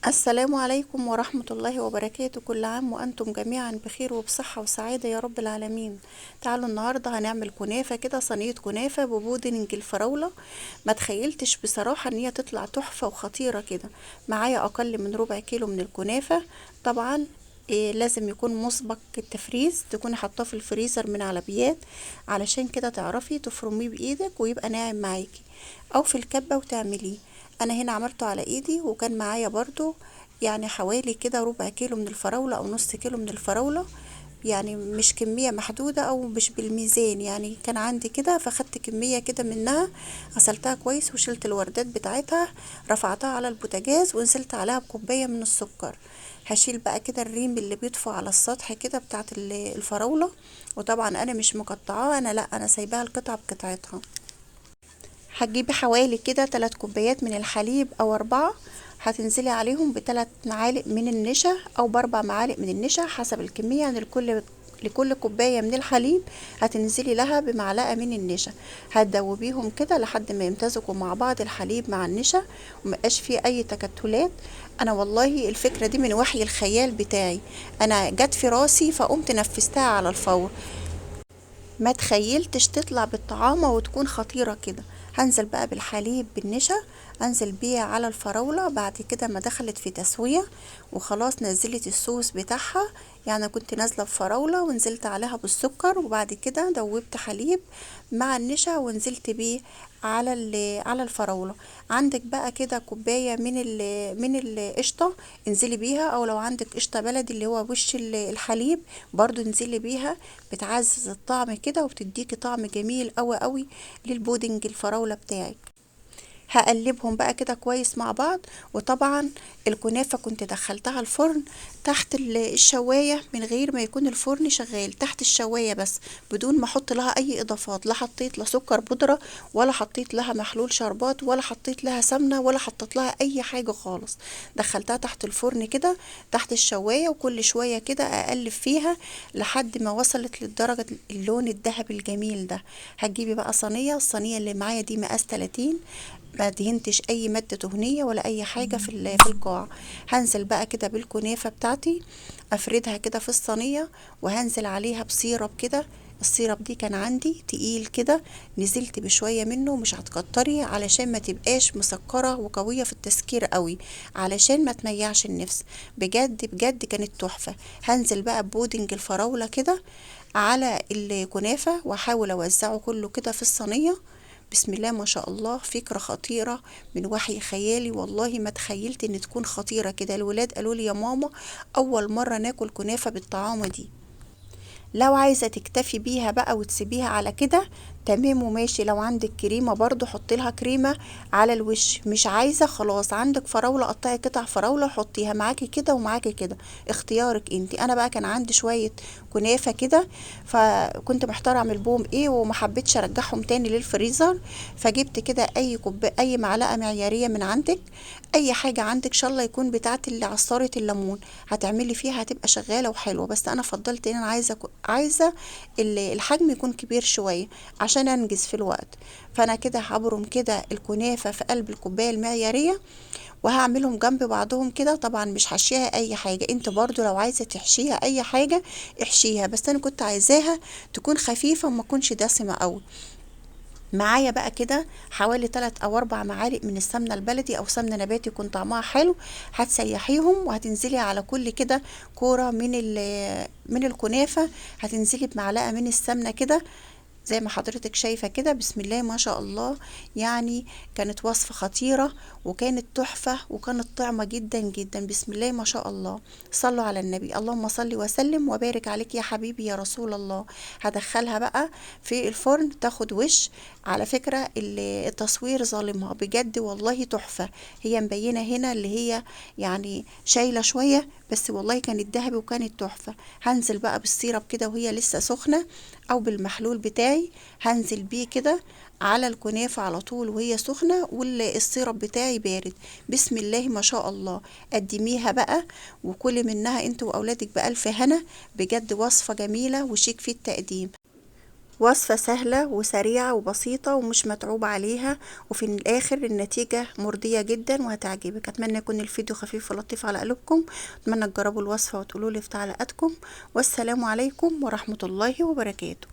السلام عليكم ورحمة الله وبركاته. كل عام وأنتم جميعا بخير وبصحة وسعادة يا رب العالمين. تعالوا النهاردة هنعمل كنافة كده، صينية كنافة ببودنج الفراولة. ما تخيلتش بصراحة ان هي تطلع تحفة وخطيرة كده. معايا أقل من ربع كيلو من الكنافة. طبعا لازم يكون مسبق التفريز، تكوني حاطاه في الفريزر من على بيات، علشان كده تعرفي تفرميه بإيدك ويبقى ناعم معاكي، أو في الكبة وتعمليه. انا هنا عملته على ايدي، وكان معايا برضو يعني حوالي كده ربع كيلو من الفراولة او نص كيلو من الفراولة. يعني مش كمية محدودة او مش بالميزان، يعني كان عندي كده فخدت كمية كده منها. غسلتها كويس وشلت الوردات بتاعتها، رفعتها على البوتاجاز ونزلت عليها بكوباية من السكر. هشيل بقى كده الريم اللي بيطفو على السطح كده بتاعت الفراولة. وطبعا انا مش مقطعاها، انا لا، انا سايباها القطعة بقطعتها. هتجيبي حوالي كده 3 كوبايات من الحليب او 4. هتنزلي عليهم ب3 معالق من النشا او ب4 معالق من النشا حسب الكمية، يعني لكل كوباية من الحليب هتنزلي لها بمعلقة من النشا. هتدوبيهم كده لحد ما يمتزجوا مع بعض الحليب مع النشا، ومبقاش فيه اي تكتلات. انا والله الفكرة دي من وحي الخيال بتاعي، انا جت في راسي فقمت نفذتها على الفور. ما تخيلتش تطلع بالطعامة وتكون خطيرة كده. هنزل بقى بالحليب بالنشا، انزل بيها على الفراولة بعد كده ما دخلت في تسوية وخلاص نزلت الصوص بتاعها. يعني كنت نازلة بفراولة ونزلت عليها بالسكر، وبعد كده دوبت حليب مع النشا ونزلت بيه على الفراولة. عندك بقى كده كوباية من القشطة، انزلي بيها، او لو عندك قشطة بلدي اللي هو وش الحليب برضو انزلي بيها. بتعزز الطعم كده وبتديكي طعم جميل قوي قوي للبودنج الفراولة بتاعك. هقلبهم بقى كده كويس مع بعض. وطبعا الكنافة كنت دخلتها الفرن تحت الشواية، من غير ما يكون الفرن شغال، تحت الشواية بس، بدون ما احط لها اي اضافات. لا حطيت لا سكر بودرة، ولا حطيت لها محلول شربات، ولا حطيت لها سمنة، ولا حطيت لها اي حاجة خالص. دخلتها تحت الفرن كده تحت الشواية، وكل شوية كده اقلب فيها لحد ما وصلت للدرجة اللون الذهبي الجميل ده. هتجيبي بقى صينية، الصينية اللي معايا دي مقاس 30، ما دهنتش اي مادة دهنية ولا اي حاجة في القاع. هنزل بقى كده بالكنافة بتاعتي، افردها كده في الصينية، وهنزل عليها بسيرب كده. السيرب دي كان عندي تقيل كده، نزلت بشوية منه، مش هتكتري علشان ما تبقاش مسكرة وقوية في التسكير قوي، علشان ما تميعش النفس. بجد بجد كانت تحفة. هنزل بقى بودنج الفراولة كده على الكنافة، واحاول اوزعه كله كده في الصينية. بسم الله ما شاء الله، فكرة خطيرة من وحي خيالي، والله ما تخيلت ان تكون خطيرة كده. الولاد قالوا لي يا ماما اول مرة ناكل كنافة بالطعامة دي. لو عايزة تكتفي بيها بقى وتسيبيها على كده تمام وماشي. لو عندك كريمة برضو حطي لها كريمة على الوش، مش عايزة خلاص عندك فراولة قطعي قطع فراولة حطيها معاكي كده ومعاكي كده، اختيارك انتي. انا بقى كان عندي شوية كنافة كده، فكنت محتارة اعمل بهم ايه وما حبيتش ارجعهم تاني للفريزر. فجبت كده اي معلقة معيارية من عندك، اي حاجة عندك ان شاء الله يكون بتاعت اللي عصارة الليمون، هتعملي فيها هتبقى شغالة وحلوة. بس انا فضلت ان انا عايزة الحجم يكون كبير شوية عشان انجز في الوقت. فانا كده هبرم كده الكنافة في قلب الكوباية المعيارية، وهعملهم جنب بعضهم كده. طبعا مش هحشيها اي حاجة، انت برضو لو عايزة تحشيها اي حاجة احشيها، بس انا كنت عايزاها تكون خفيفة وما تكونش دسمة قوي. معايا بقى كده حوالي 3 او 4 معالق من السمنه البلدي او سمنه نباتي يكون طعمها حلو. هتسيحيهم وهتنزلي على كل كده كوره من الكنافه، هتنزلي بمعلقه من السمنه كده زي ما حضرتك شايفة كده. بسم الله ما شاء الله، يعني كانت وصفة خطيرة وكانت تحفة وكانت طعمة جدا جدا. بسم الله ما شاء الله. صلوا على النبي، اللهم صل وسلم وبارك عليك يا حبيبي يا رسول الله. هدخلها بقى في الفرن تاخد وش. على فكرة التصوير ظالمها بجد، والله تحفة. هي مبينة هنا اللي هي يعني شايلة شوية، بس والله كانت ذهبي وكانت تحفة. هنزل بقى بالسيرب كده وهي لسه سخنة، او بالمحلول بتاعي، هنزل بيه كده على الكنافة على طول وهي سخنة والسيرب بتاعي بارد. بسم الله ما شاء الله. قدميها بقى وكلي منها انت واولادك بألف هنا. بجد وصفة جميلة وشيك في التقديم. وصفة سهلة وسريعة وبسيطة ومش متعوب عليها، وفي الآخر النتيجة مرضية جدا وهتعجبك. أتمنى يكون الفيديو خفيف ولطيف على قلوبكم. أتمنى تجربوا الوصفة وتقولوا لي في تعليقاتكم. والسلام عليكم ورحمة الله وبركاته.